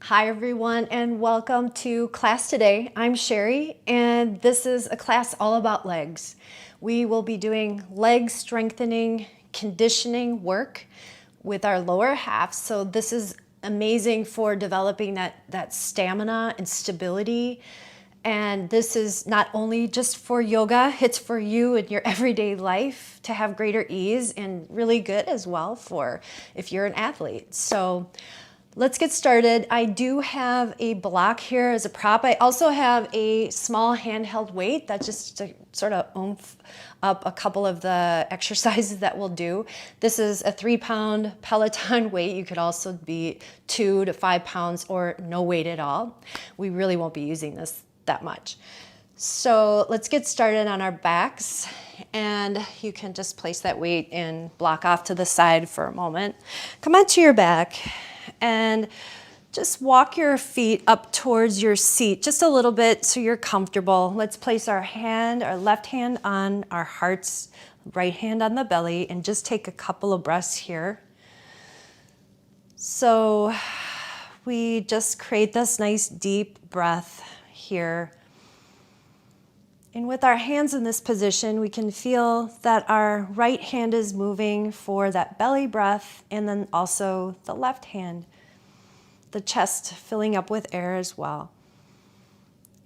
Hi everyone and welcome to class today. I'm Sherry and this is a class all about legs. We will be doing leg strengthening, conditioning work with our lower half. So this is amazing for developing that stamina and stability. And this is not only just for yoga, it's for you in your everyday life to have greater ease and really good as well for if you're an athlete. So let's get started. I do have a block here as a prop. I also have a small handheld weight that's just to sort of oomph up a couple of the exercises that we'll do. This is a 3-pound Peloton weight. You could also be 2 to 5 pounds or no weight at all. We really won't be using this that much. So let's get started on our backs, and you can just place that weight and block off to the side for a moment. Come onto your back and just walk your feet up towards your seat just a little bit so you're comfortable. Let's place our left hand on our hearts, right hand on the belly, and just take a couple of breaths here. So we just create this nice deep breath here. And with our hands in this position, we can feel that our right hand is moving for that belly breath, and then also the left hand, the chest filling up with air as well.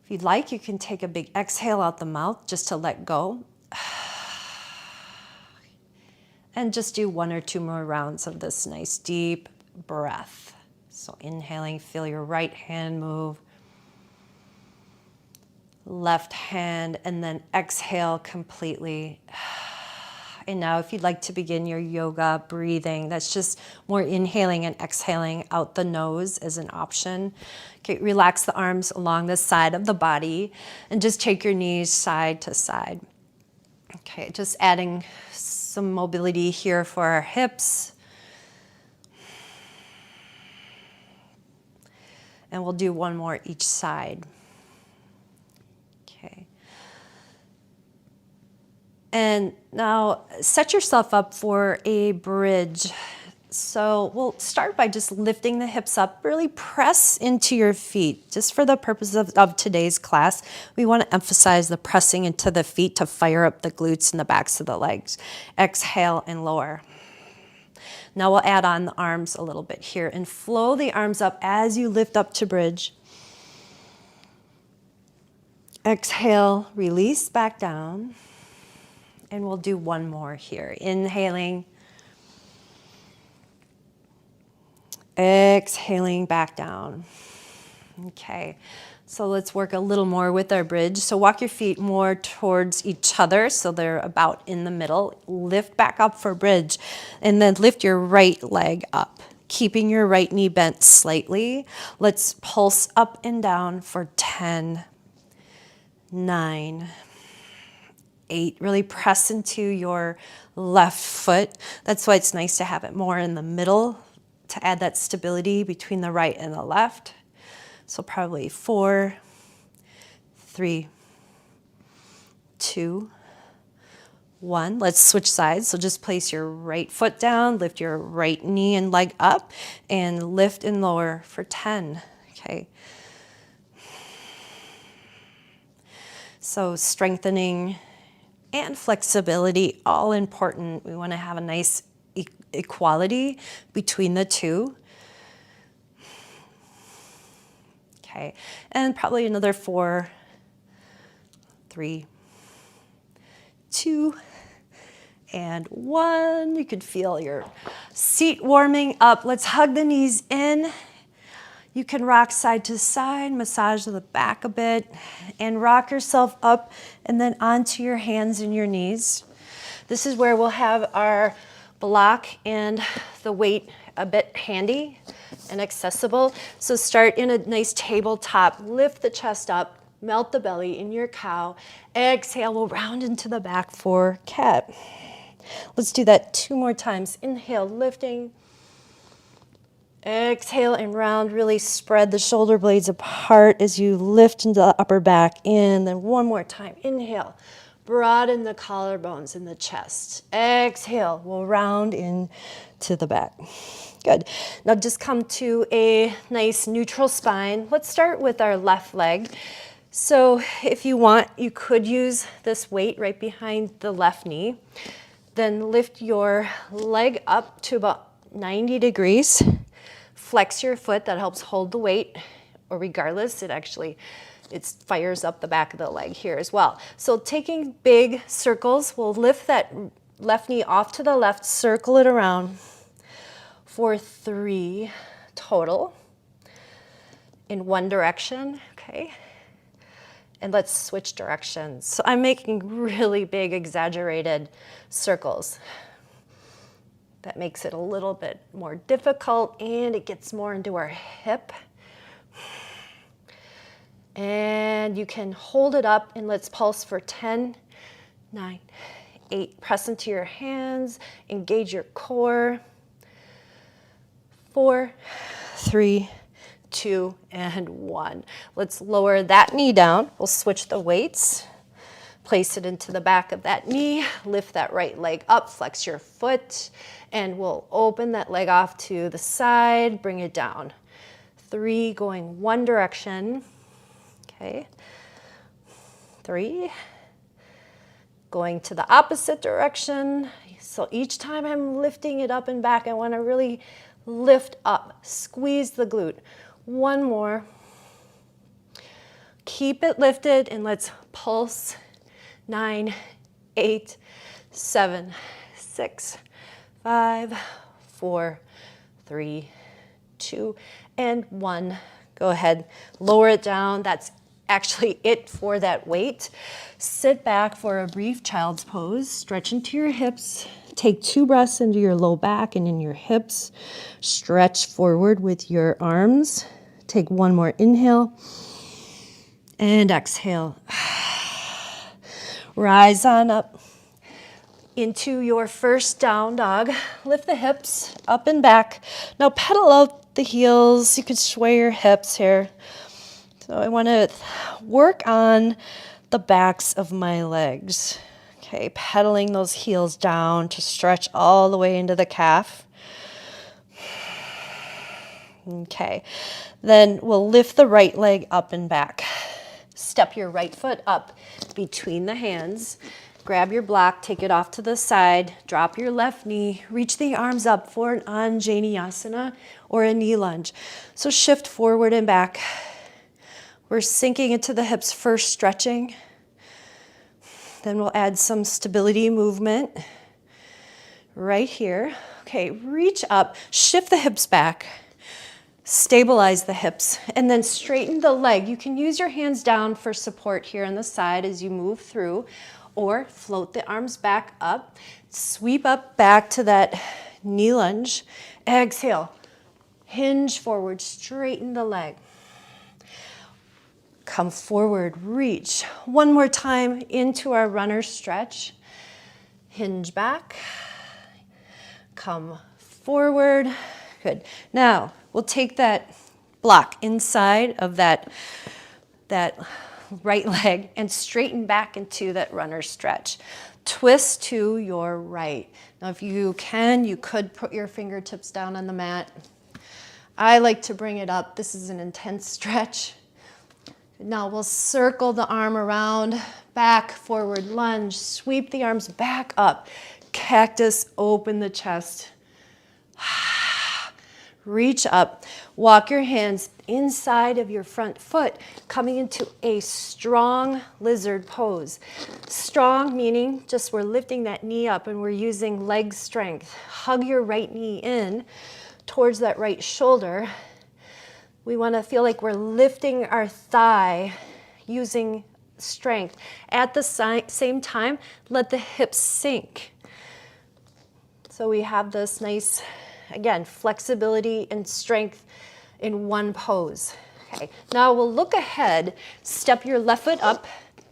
If you'd like, you can take a big exhale out the mouth just to let go. And just do 1 or 2 more rounds of this nice deep breath. So inhaling, feel your right hand move. Left hand, and then exhale completely. And now if you'd like to begin your yoga breathing, that's just more inhaling and exhaling out the nose as an option. Okay, relax the arms along the side of the body and just take your knees side to side. Okay, just adding some mobility here for our hips. And we'll do 1 more each side. Okay. And now set yourself up for a bridge. So we'll start by just lifting the hips up, really press into your feet. Just for the purpose of today's class, we want to emphasize the pressing into the feet to fire up the glutes and the backs of the legs. Exhale and lower. Now we'll add on the arms a little bit here and flow the arms up as you lift up to bridge. Exhale, release back down. And we'll do 1 more here. Inhaling. Exhaling back down. Okay, so let's work a little more with our bridge. So walk your feet more towards each other so they're about in the middle. Lift back up for bridge, and then lift your right leg up, keeping your right knee bent slightly. Let's pulse up and down for 10, 9, 8. Really press into your left foot. That's why it's nice to have it more in the middle to add that stability between the right and the left. So probably 4, 3, 2, 1. Let's switch sides. So just place your right foot down, lift your right knee and leg up, and lift and lower for 10. Okay. So strengthening and flexibility, all important. We want to have a nice equality between the two. Okay, and probably another 4, 3, 2, and 1. You could feel your seat warming up. Let's hug the knees in. You can rock side to side, massage the back a bit, and rock yourself up and then onto your hands and your knees. This is where we'll have our block and the weight a bit handy and accessible. So start in a nice tabletop, lift the chest up, melt the belly in your cow. Exhale, we'll round into the back for cat. Let's do that 2 more times. Inhale, lifting. Exhale and round, really spread the shoulder blades apart as you lift into the upper back in. Then 1 more time. Inhale, broaden the collarbones in the chest. Exhale, we'll round in to the back. Good. Now just come to a nice neutral spine. Let's start with our left leg. So if you want, you could use this weight right behind the left knee. Then lift your leg up to about 90 degrees. Flex your foot, that helps hold the weight, or regardless, it fires up the back of the leg here as well. So taking big circles, we'll lift that left knee off to the left, circle it around for 3 total in one direction, okay? And let's switch directions. So I'm making really big, exaggerated circles. That makes it a little bit more difficult, and it gets more into our hip. And you can hold it up, and let's pulse for 10, 9, 8. Press into your hands, engage your core. 4, 3, 2, and 1. Let's lower that knee down. We'll switch the weights. Place it into the back of that knee. Lift that right leg up, flex your foot, and we'll open that leg off to the side, bring it down. 3, going one direction. Okay. 3, going to the opposite direction. So each time I'm lifting it up and back, I want to really lift up, squeeze the glute. 1 more. Keep it lifted, and let's pulse. 9, 8, 7, 6, 5, 4, 3, 2, and 1. Go ahead, lower it down. That's actually it for that weight. Sit back for a brief child's pose. Stretch into your hips. Take 2 breaths into your low back and in your hips. Stretch forward with your arms. Take 1 more inhale and exhale. Rise on up into your first down dog. Lift the hips up and back. Now pedal out the heels. You could sway your hips here. So I want to work on the backs of my legs. Okay, pedaling those heels down to stretch all the way into the calf. Okay, then we'll lift the right leg up and back. Step your right foot up between the hands. Grab your block, take it off to the side, drop your left knee, reach the arms up for an Anjaneyasana or a knee lunge. So shift forward and back. We're sinking into the hips first, stretching. Then we'll add some stability movement right here. Okay, reach up, shift the hips back, stabilize the hips, and then straighten the leg. You can use your hands down for support here on the side as you move through, or float the arms back up. Sweep up back to that knee lunge. Exhale, hinge forward, straighten the leg. Come forward, reach. 1 more time into our runner stretch. Hinge back. Come forward. Good. Now, we'll take that block inside of that right leg and straighten back into that runner stretch. Twist to your right. Now, if you can, you could put your fingertips down on the mat. I like to bring it up. This is an intense stretch. Now we'll circle the arm around, back, forward lunge, sweep the arms back up. Cactus, open the chest. Reach up, walk your hands inside of your front foot, coming into a strong lizard pose. Strong meaning just we're lifting that knee up and we're using leg strength. Hug your right knee in towards that right shoulder. We want to feel like we're lifting our thigh using strength. At the same time, let the hips sink. So we have this nice, again, flexibility and strength in one pose. Okay, now we'll look ahead, step your left foot up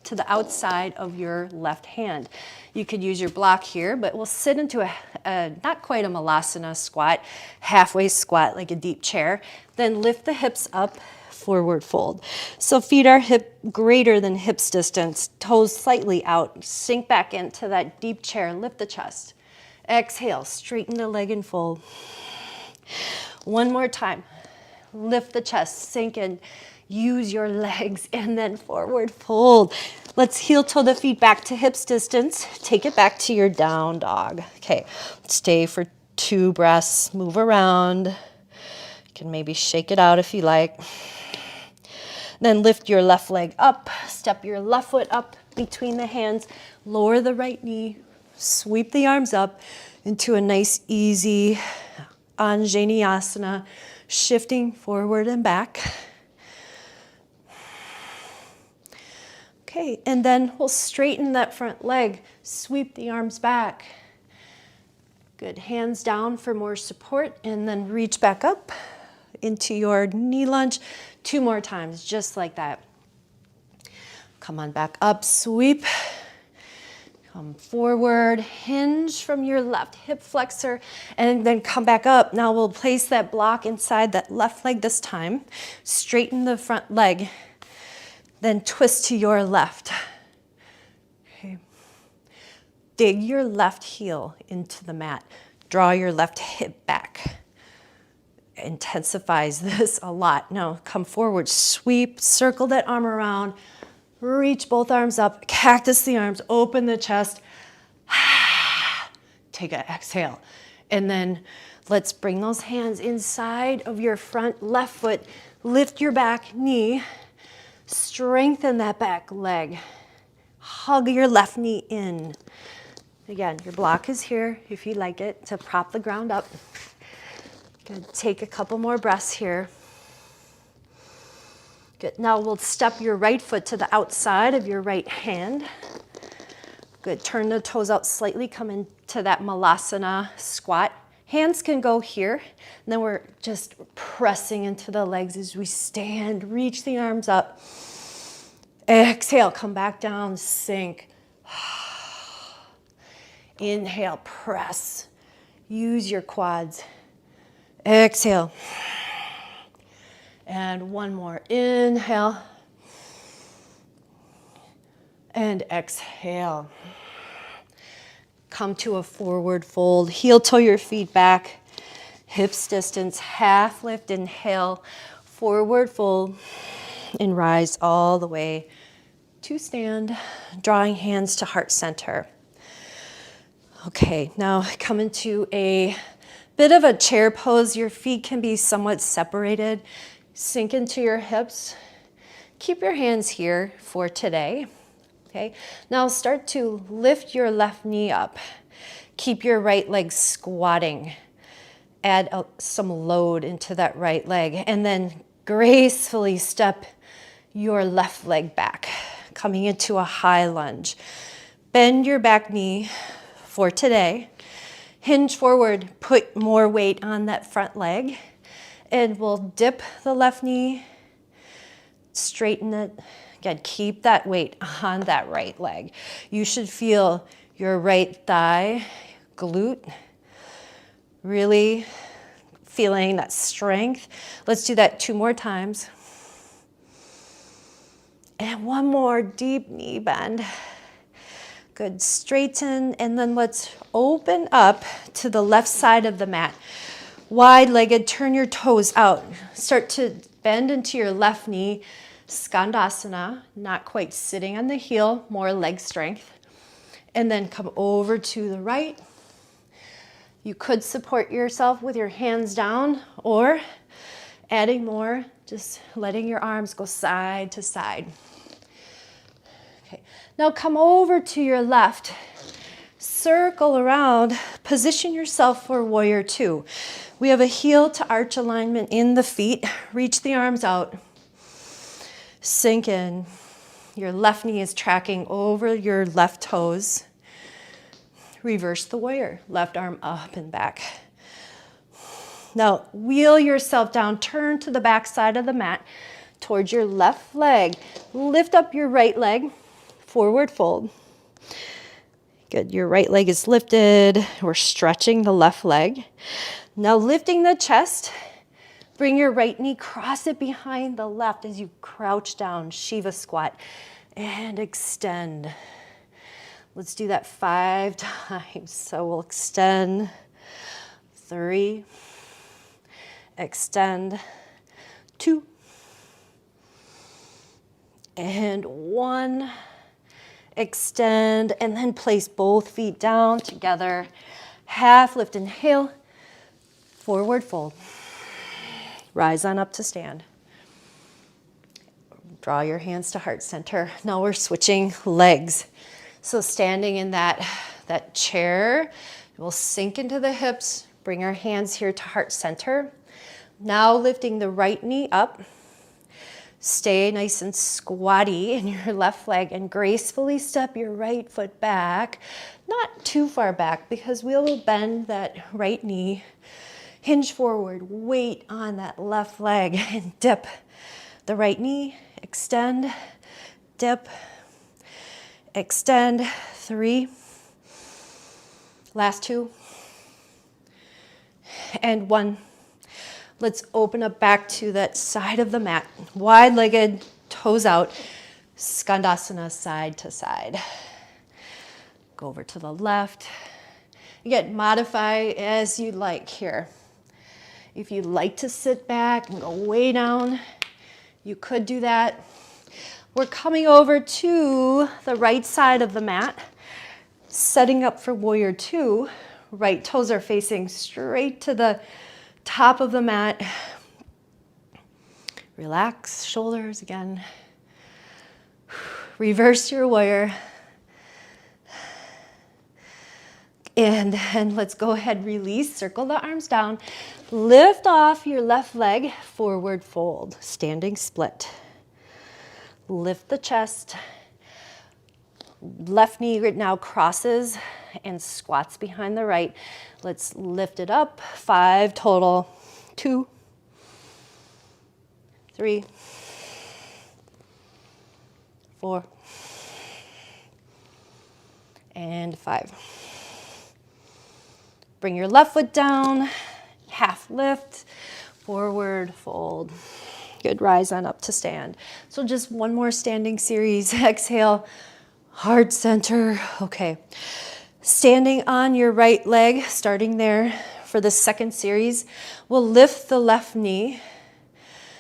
to the outside of your left hand. You could use your block here, but we'll sit into a not quite a malasana squat, halfway squat like a deep chair. Then lift the hips up, forward fold. So feet are hip greater than hips distance, toes slightly out. Sink back into that deep chair, lift the chest. Exhale, straighten the leg and fold. One more time. Lift the chest, sink in, use your legs, and then forward fold. Let's heel toe the feet back to hips distance. Take it back to your down dog. Okay, stay for 2 breaths, move around. You can maybe shake it out if you like. Then lift your left leg up, step your left foot up between the hands, lower the right knee, sweep the arms up into a nice, easy Anjaneyasana, shifting forward and back. Okay, and then we'll straighten that front leg, sweep the arms back. Good, hands down for more support, and then reach back up into your knee lunge 2 more times, just like that. Come on back up, sweep. Come forward, hinge from your left hip flexor, and then come back up. Now we'll place that block inside that left leg this time. Straighten the front leg, then twist to your left. Okay. Dig your left heel into the mat. Draw your left hip back. Intensifies this a lot. Now come forward, sweep, circle that arm around, reach both arms up, cactus the arms, open the chest. Take an exhale. And then let's bring those hands inside of your front left foot. Lift your back knee. Strengthen that back leg. Hug your left knee in. Again, your block is here if you like it to prop the ground up. Good. Take a couple more breaths here. Good. Now we'll step your right foot to the outside of your right hand. Good. Turn the toes out slightly. Come into that Malasana squat. Hands can go here. And then we're just pressing into the legs as we stand. Reach the arms up. Exhale. Come back down. Sink. Inhale. Press. Use your quads. Exhale. And one more. Inhale. And exhale. Come to a forward fold. Heel toe your feet back. Hips distance. Half lift. Inhale. Forward fold. And rise all the way to stand. Drawing hands to heart center. Okay, now come into a bit of a chair pose. Your feet can be somewhat separated. Sink into your hips. Keep your hands here for today. Okay, now start to lift your left knee up. Keep your right leg squatting. Add some load into that right leg, and then gracefully step your left leg back, coming into a high lunge. Bend your back knee for today. Hinge forward, put more weight on that front leg. And we'll dip the left knee, straighten it. Again, keep that weight on that right leg. You should feel your right thigh, glute, really feeling that strength. Let's do that 2 more times. And one more deep knee bend. Good, straighten, and then let's open up to the left side of the mat. Wide-legged, turn your toes out. Start to bend into your left knee. Skandasana, not quite sitting on the heel, more leg strength. And then come over to the right. You could support yourself with your hands down, or adding more, just letting your arms go side to side. Okay, now come over to your left. Circle around, position yourself for warrior 2. We have a heel to arch alignment in the feet. Reach the arms out. Sink in. Your left knee is tracking over your left toes. Reverse the warrior. Left arm up and back. Now wheel yourself down. Turn to the back side of the mat towards your left leg. Lift up your right leg. Forward fold. Good. Your right leg is lifted. We're stretching the left leg. Now lifting the chest, bring your right knee, cross it behind the left as you crouch down, Shiva squat, and extend. Let's do that 5 times. So we'll extend. 3, extend, 2, and 1, extend, and then place both feet down together. Half lift, inhale, forward fold. Rise on up to stand. Draw your hands to heart center. Now we're switching legs. So standing in that chair, we'll sink into the hips, bring our hands here to heart center. Now lifting the right knee up. Stay nice and squatty in your left leg and gracefully step your right foot back, not too far back because we will bend that right knee. Hinge forward, weight on that left leg and dip the right knee, extend, dip, extend, 3, last 2, and 1. Let's open up back to that side of the mat. Wide-legged, toes out, Skandasana side to side. Go over to the left. Again, modify as you like here. If you'd like to sit back and go way down, you could do that. We're coming over to the right side of the mat, setting up for warrior 2. Right toes are facing straight to the top of the mat. Relax, shoulders again. Reverse your warrior. And then let's go ahead, release, circle the arms down. Lift off your left leg, forward fold, standing split. Lift the chest. Left knee now crosses and squats behind the right. Let's lift it up. 5 total. 2, 3, 4, and 5. Bring your left foot down, half lift, forward fold. Good, rise on up to stand. So just one more standing series. Exhale, heart center. Okay. Standing on your right leg, starting there for the second series, we'll lift the left knee.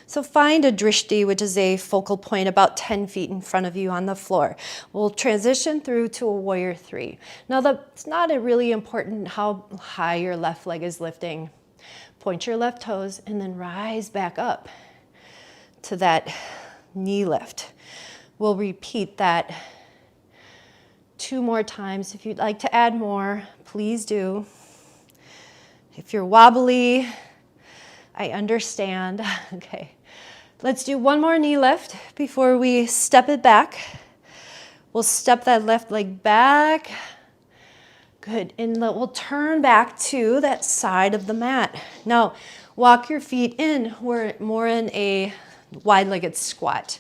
So find a drishti, which is a focal point about 10 feet in front of you on the floor. We'll transition through to a warrior 3. Now that's not really important how high your left leg is lifting. Point your left toes and then rise back up to that knee lift. We'll repeat that 2 more times. If you'd like to add more, please do. If you're wobbly, I understand. Okay, let's do one more knee lift before we step it back. We'll step that left leg back. Good, and we'll turn back to that side of the mat. Now, walk your feet in. We're more in a wide-legged squat.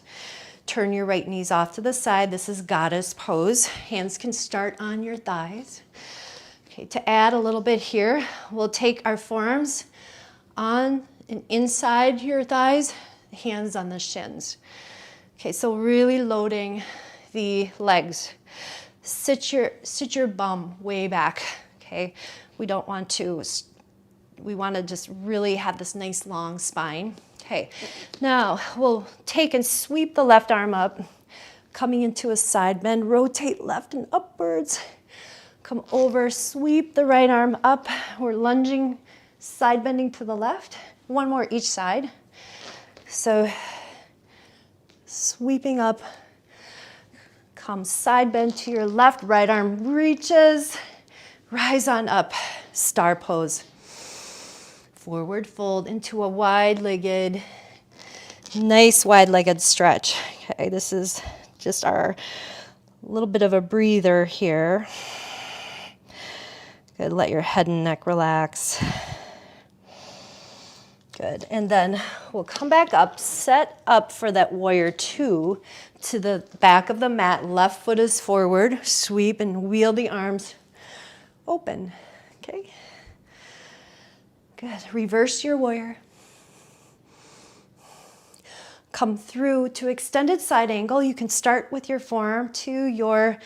Turn your right knees off to the side. This is goddess pose. Hands can start on your thighs. Okay, to add a little bit here, we'll take our forearms on and inside your thighs, hands on the shins. Okay, so really loading the legs. Sit your bum way back, okay? We want to just really have this nice long spine. Okay, now we'll take and sweep the left arm up, coming into a side bend, rotate left and upwards. Come over, sweep the right arm up. We're lunging, side bending to the left. One more each side. So sweeping up, come side bend to your left, right arm reaches, rise on up, star pose. Forward fold into a wide-legged, nice wide-legged stretch. Okay, this is just our little bit of a breather here. Good, let your head and neck relax. Good, and then we'll come back up, set up for that warrior 2 to the back of the mat. Left foot is forward, sweep and wheel the arms open, okay? Good, reverse your warrior. Come through to extended side angle. You can start with your forearm to your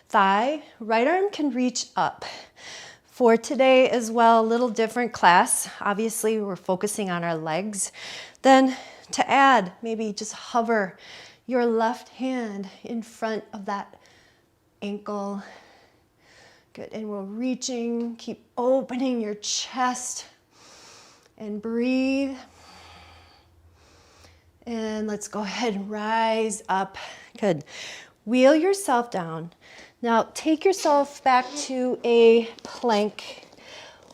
thigh. Right arm can reach up. For today as well, a little different class. Obviously, we're focusing on our legs. Then to add, maybe just hover your left hand in front of that ankle. Good, and we're reaching, keep opening your chest and breathe. And let's go ahead and rise up. Good. Wheel yourself down. Now take yourself back to a plank.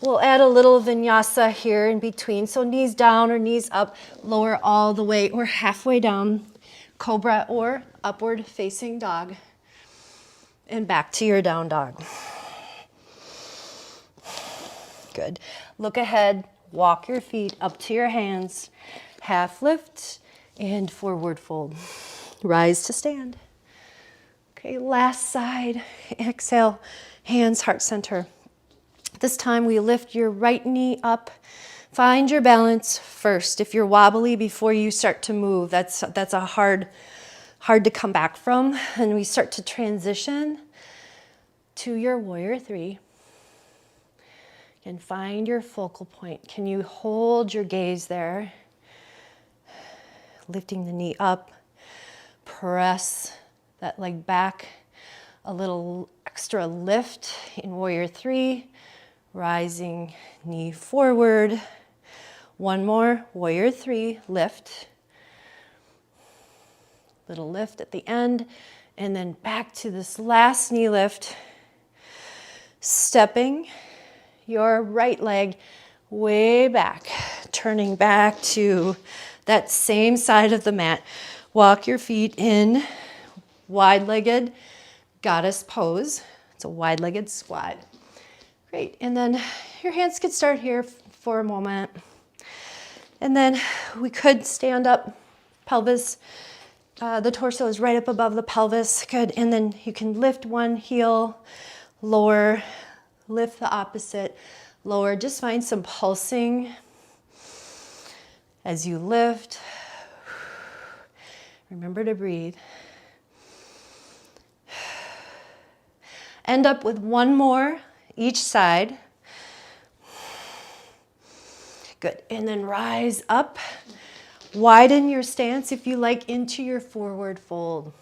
We'll add a little vinyasa here in between. So knees down or knees up, lower all the way or halfway down. Cobra or upward facing dog. And back to your down dog. Good. Look ahead, walk your feet up to your hands, half lift and forward fold. Rise to stand. Okay, last side. Exhale, hands heart center. This time we lift your right knee up. Find your balance first. If you're wobbly before you start to move, that's a hard to come back from. And we start to transition to your warrior three. And find your focal point. Can you hold your gaze there? Lifting the knee up. Press that leg back. A little extra lift in warrior three. Rising knee forward. One more, warrior three, lift. Little lift at the end. And then back to this last knee lift. Stepping your right leg way back, turning back to that same side of the mat. Walk your feet in wide-legged goddess pose. It's a wide-legged squat. Great, and then your hands could start here for a moment. And then we could stand up, pelvis. The torso is right up above the pelvis. Good, and then you can lift one heel, lower, lift the opposite, lower. Just find some pulsing as you lift. Remember to breathe. End up with one more each side. Good, and then rise up. Widen your stance if you like into your forward fold.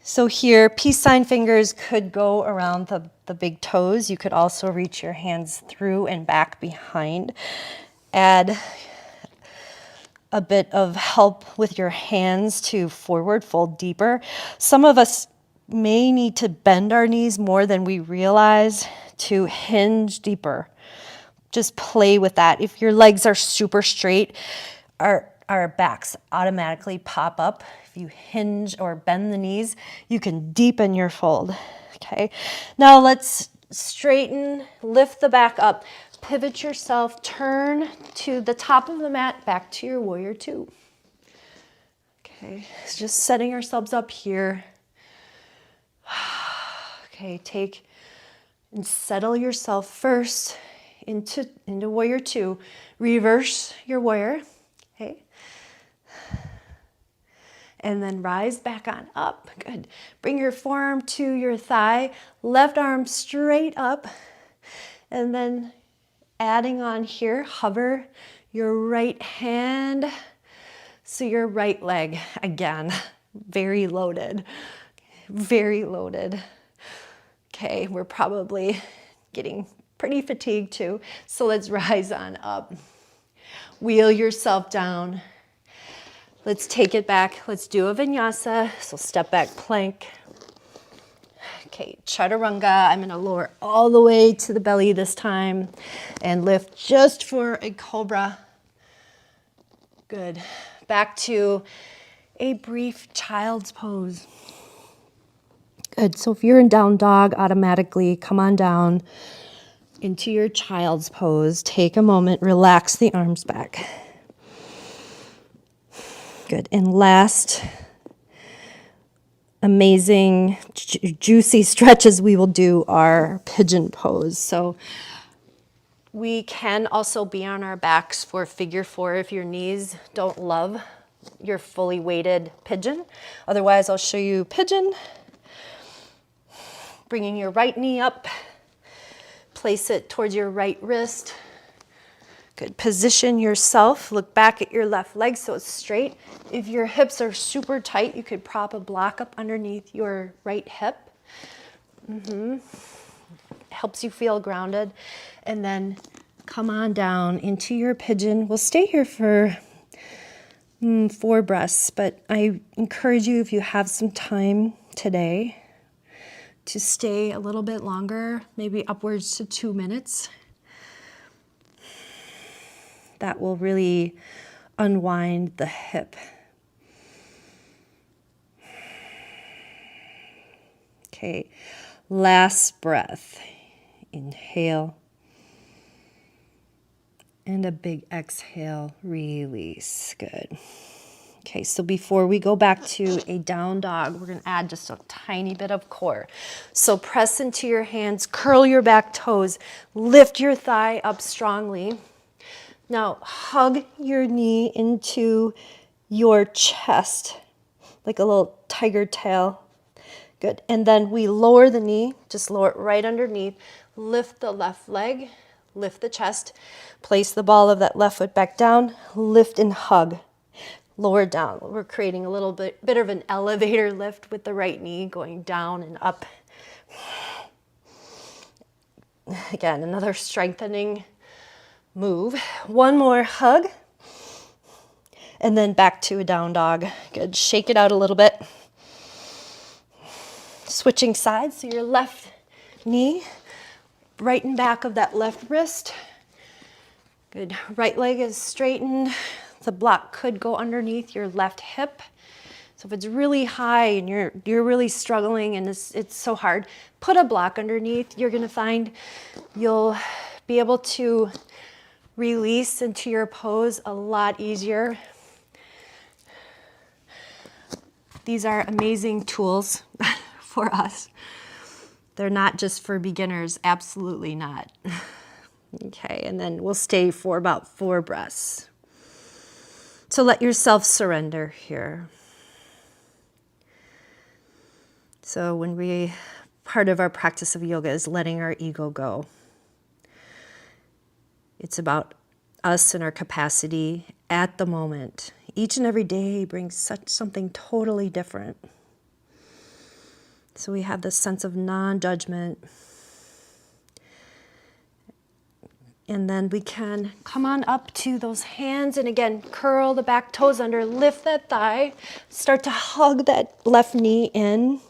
So here, peace sign fingers could go around the big toes. You could also reach your hands through and back behind. Add a bit of help with your hands to forward fold deeper. Some of us may need to bend our knees more than we realize to hinge deeper. Just play with that. If your legs are super straight, our backs automatically pop up. If you hinge or bend the knees, you can deepen your fold. Okay, now let's straighten, lift the back up, pivot yourself, turn to the top of the mat, back to your warrior two. Okay, so just setting ourselves up here. Okay, take and settle yourself first into warrior two. Reverse your warrior. Okay. And then rise back on up. Good. Bring your forearm to your thigh, left arm straight up. And then adding on here, hover your right hand. So your right leg, again, very loaded. Very loaded. Okay, we're probably getting pretty fatigued too. So let's rise on up. Wheel yourself down. Let's take it back. Let's do a vinyasa. So step back plank. Okay, chaturanga. I'm gonna lower all the way to the belly this time and lift just for a cobra. Good. Back to a brief child's pose. Good, so if you're in down dog, automatically come on down into your child's pose. Take a moment, relax the arms back. Good, and last amazing, juicy stretches we will do are pigeon pose. So we can also be on our backs for figure four if your knees don't love your fully weighted pigeon. Otherwise, I'll show you pigeon. Bringing your right knee up, place it towards your right wrist. Good. Position yourself. Look back at your left leg so it's straight. If your hips are super tight, you could prop a block up underneath your right hip. Helps you feel grounded. And then come on down into your pigeon. We'll stay here for 4 breaths, but I encourage you, if you have some time today, to stay a little bit longer, maybe upwards to 2 minutes. That will really unwind the hip. Okay, last breath. Inhale. And a big exhale, release. Good. Okay, so before we go back to a down dog, we're going to add just a tiny bit of core. So press into your hands, curl your back toes, lift your thigh up strongly. Now hug your knee into your chest, like a little tiger tail. Good. And then we lower the knee, just lower it right underneath, lift the left leg, lift the chest, place the ball of that left foot back down, lift and hug. Lower down. We're creating a little bit of an elevator lift with the right knee going down and up. Again, another strengthening move. One more hug. And then back to a down dog. Good. Shake it out a little bit. Switching sides. So your left knee right in back of that left wrist. Good. Right leg is straightened. The block could go underneath your left hip. So if it's really high and you're really struggling and it's so hard, put a block underneath. You're going to find you'll be able to release into your pose a lot easier. These are amazing tools for us. They're not just for beginners, absolutely not. Okay, and then we'll stay for about 4 breaths. So let yourself surrender here. So part of our practice of yoga is letting our ego go. It's about us and our capacity at the moment. Each and every day brings something totally different. So we have this sense of non-judgment. And then we can come on up to those hands and again, curl the back toes under, lift that thigh, start to hug that left knee in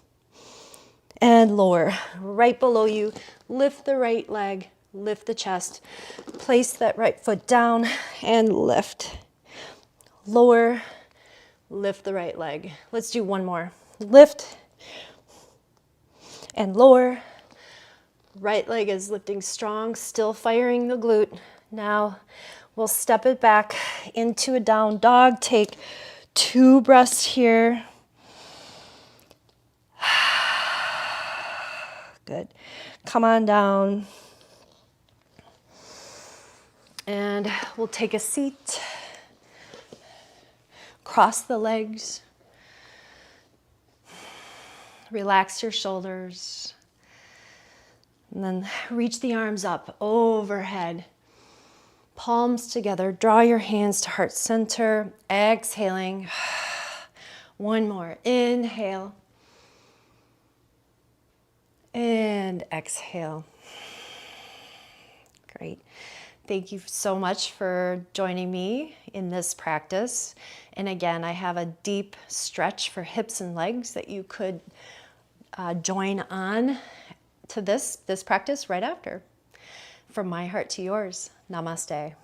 and lower. Right below you, lift the right leg, lift the chest, place that right foot down and lift. Lower, lift the right leg. Let's do one more. Lift and lower. Right leg is lifting strong, still firing the glute. Now we'll step it back into a down dog. Take 2 breaths here. Good. Come on down. And we'll take a seat. Cross the legs. Relax your shoulders. And then reach the arms up overhead. Palms together. Draw your hands to heart center. Exhaling. One more. Inhale. And exhale. Great. Thank you so much for joining me in this practice. And again, I have a deep stretch for hips and legs that you could join on to this practice right after. From my heart to yours, namaste.